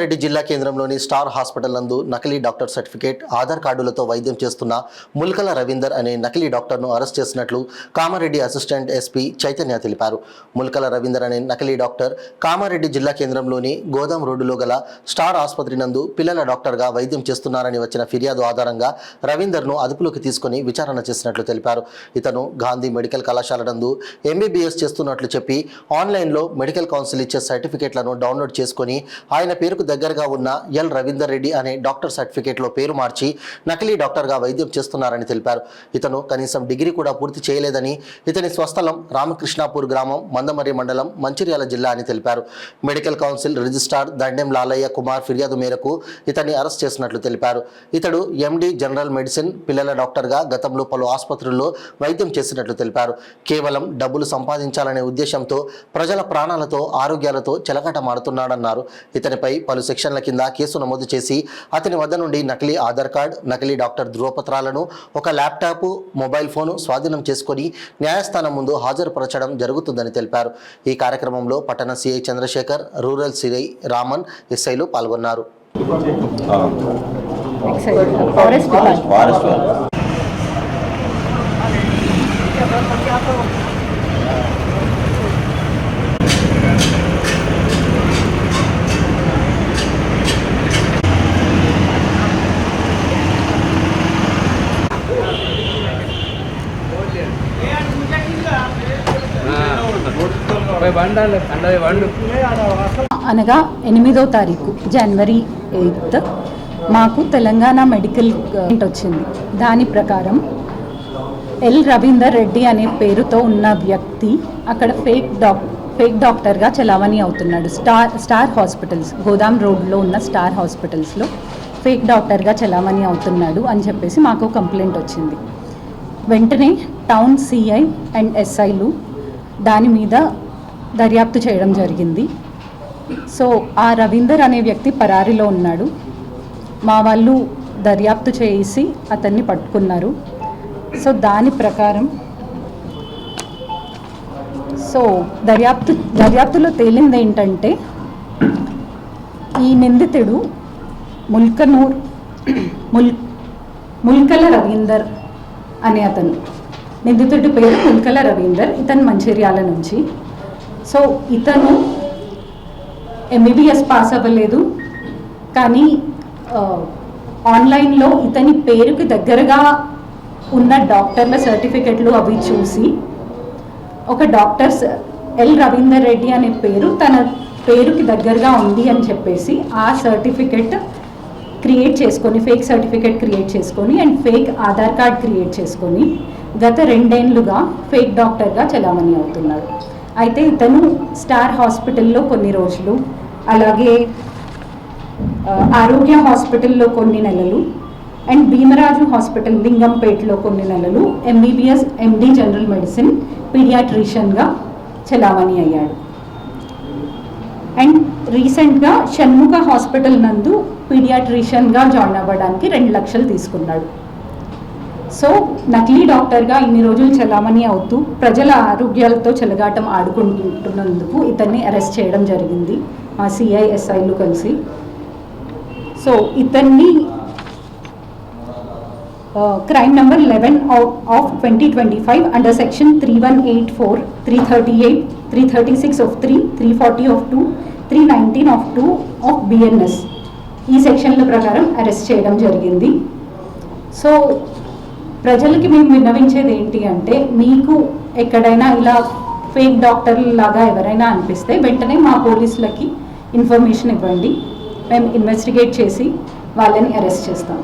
కామారెడ్డి జిల్లా కేంద్రంలోని star hospital నందు నకిలీ డాక్టర్ సర్టిఫికేట్ ఆధార్ కార్డులతో వైద్యం చేస్తున్న ముల్కల రవీందర్ అనే నకిలీ డాక్టర్ను అరెస్ట్ చేసినట్లు కామారెడ్డి అసిస్టెంట్ ఎస్పీ చైతన్య తెలిపారు. ముల్కల రవీందర్ అనే నకిలీ డాక్టర్ కామారెడ్డి జిల్లా కేంద్రంలోని గోదాం రోడ్డులో గల స్టార్ ఆసుపత్రి నందు పిల్లల డాక్టర్గా వైద్యం చేస్తున్నారని వచ్చిన ఫిర్యాదు ఆధారంగా రవీందర్ను అదుపులోకి తీసుకుని విచారణ చేసినట్లు తెలిపారు. ఇతను గాంధీ మెడికల్ కళాశాల నందు ఎంబీబీఎస్ చేస్తున్నట్లు చెప్పి ఆన్లైన్లో మెడికల్ కౌన్సిల్ ఇచ్చే సర్టిఫికేట్లను డౌన్లోడ్ చేసుకుని ఆయన పేరుకు దగ్గరగా ఉన్న ఎల్ రవీందర్ రెడ్డి అనే డాక్టర్ సర్టిఫికేట్లో పేరు మార్చి నకిలీ డాక్టర్గా వైద్యం చేస్తున్నారని తెలిపారు. ఇతను కనీసం డిగ్రీ కూడా పూర్తి చేయలేదని, ఇతని స్వస్థలం రామకృష్ణాపూర్ గ్రామం, మందమర్రి మండలం, మంచిర్యాల జిల్లా అని తెలిపారు. మెడికల్ కౌన్సిల్ రిజిస్ట్రార్ దండెం లాలయ్య కుమార్ ఫిర్యాదు మేరకు ఇతన్ని అరెస్ట్ చేసినట్లు తెలిపారు. ఇతడు ఎండి జనరల్ మెడిసిన్ పిల్లల డాక్టర్గా గతంలో పలు ఆసుపత్రుల్లో వైద్యం చేసినట్లు తెలిపారు. కేవలం డబ్బులు సంపాదించాలనే ఉద్దేశంతో ప్రజల ప్రాణాలతో ఆరోగ్యాలతో చెలగాటమాడుతున్నాడన్నారు. ఇతనిపై పలు సెక్షన్ల కింద కేసు నమోదు చేసి అతని వద్ద నుండి నకిలీ ఆధార్ కార్డ్, నకిలీ డాక్టర్ ధృవపత్రాలను, ఒక ల్యాప్టాప్, మొబైల్ ఫోన్ స్వాధీనం చేసుకుని న్యాయస్థానం ముందు హాజరుపరచడం జరుగుతుందని తెలిపారు. ఈ కార్యక్రమంలో పట్టణ CI Chandrashekar, rural CI Raman, ఎస్ఐలు పాల్గొన్నారు. అనగా 8వ తారీఖు జనవరి 8 మాకు తెలంగాణ మెడికల్ వచ్చింది. దాని ప్రకారం ఎల్ రవీందర్ రెడ్డి అనే పేరుతో ఉన్న వ్యక్తి అక్కడ ఫేక్ డాక్టర్గా చలావణి అవుతున్నాడు. స్టార్ హాస్పిటల్స్, గోదాం రోడ్లో ఉన్న స్టార్ హాస్పిటల్స్లో ఫేక్ డాక్టర్గా చలావణి అవుతున్నాడు అని చెప్పేసి మాకు కంప్లైంట్ వచ్చింది. వెంటనే టౌన్ సిఐ అండ్ ఎస్ఐలు దాని మీద దర్యాప్తు చేయడం జరిగింది. సో ఆ రవీందర్ అనే వ్యక్తి పరారీలో ఉన్నాడు. మా వాళ్ళు దర్యాప్తు చేసి అతన్ని పట్టుకున్నారు. సో దాని ప్రకారం దర్యాప్తులో తేలింది ఏంటంటే ఈ నిందితుడు ముల్కల రవీందర్ అనే అతను. నిందితుడి పేరు ముల్కల రవీందర్. ఇతను మంచిర్యాల నుంచి. సో ఇతను ఎంబీబీఎస్ పాస్ అవ్వలేదు, కానీ ఆన్లైన్లో ఇతని పేరుకి దగ్గరగా ఉన్న డాక్టర్ల సర్టిఫికెట్లు అవి చూసి ఒక డాక్టర్ ఎల్ రవీందర్ రెడ్డి అనే పేరు తన పేరుకి దగ్గరగా ఉంది అని చెప్పేసి ఆ సర్టిఫికెట్ క్రియేట్ చేసుకొని, ఫేక్ సర్టిఫికెట్ క్రియేట్ చేసుకొని and fake Aadhaar card create చేసుకొని గత 2 ఏళ్లుగా ఫేక్ డాక్టర్గా చలామణి అవుతున్నాడు. అయితే ఇతను స్టార్ హాస్పిటల్లో కొన్ని రోజులు, అలాగే ఆరోగ్య హాస్పిటల్లో కొన్ని నెలలు అండ్ భీమరాజు హాస్పిటల్ లింగంపేటలో కొన్ని నెలలు ఎంబీబీఎస్ ఎండి జనరల్ మెడిసిన్ పీడియాట్రిషియన్గా చలామణి అయ్యాడు. అండ్ రీసెంట్గా షణ్ముఖ హాస్పిటల్ నందు పీడియాట్రిషియన్గా జాయిన్ అవ్వడానికి 2 లక్షలు తీసుకున్నాడు. సో నకిలీ డాక్టర్గా ఇన్ని రోజులు చలామణి అవుతూ ప్రజల ఆరోగ్యాలతో చెలగాటం ఆడుకుంటున్నందుకు ఇతన్ని అరెస్ట్ చేయడం జరిగింది మా సిఐఎస్ఐలు కలిసి. సో ఇతన్ని crime number 11 of 2025 under section 3184, 338, 336 of 3, 340 of 2, 319 of 2 of BNS ఈ సెక్షన్ల ప్రకారం అరెస్ట్ చేయడం జరిగింది. సో ప్రజలకి మేము విన్నవించేది ఏంటి అంటే, మీకు ఎక్కడైనా ఇలా ఫేక్ డాక్టర్ల లాగా ఎవరైనా అనిపిస్తే వెంటనే మా పోలీసులకి ఇన్ఫర్మేషన్ ఇవ్వండి. మేము ఇన్వెస్టిగేట్ చేసి వాళ్ళని అరెస్ట్ చేస్తాం.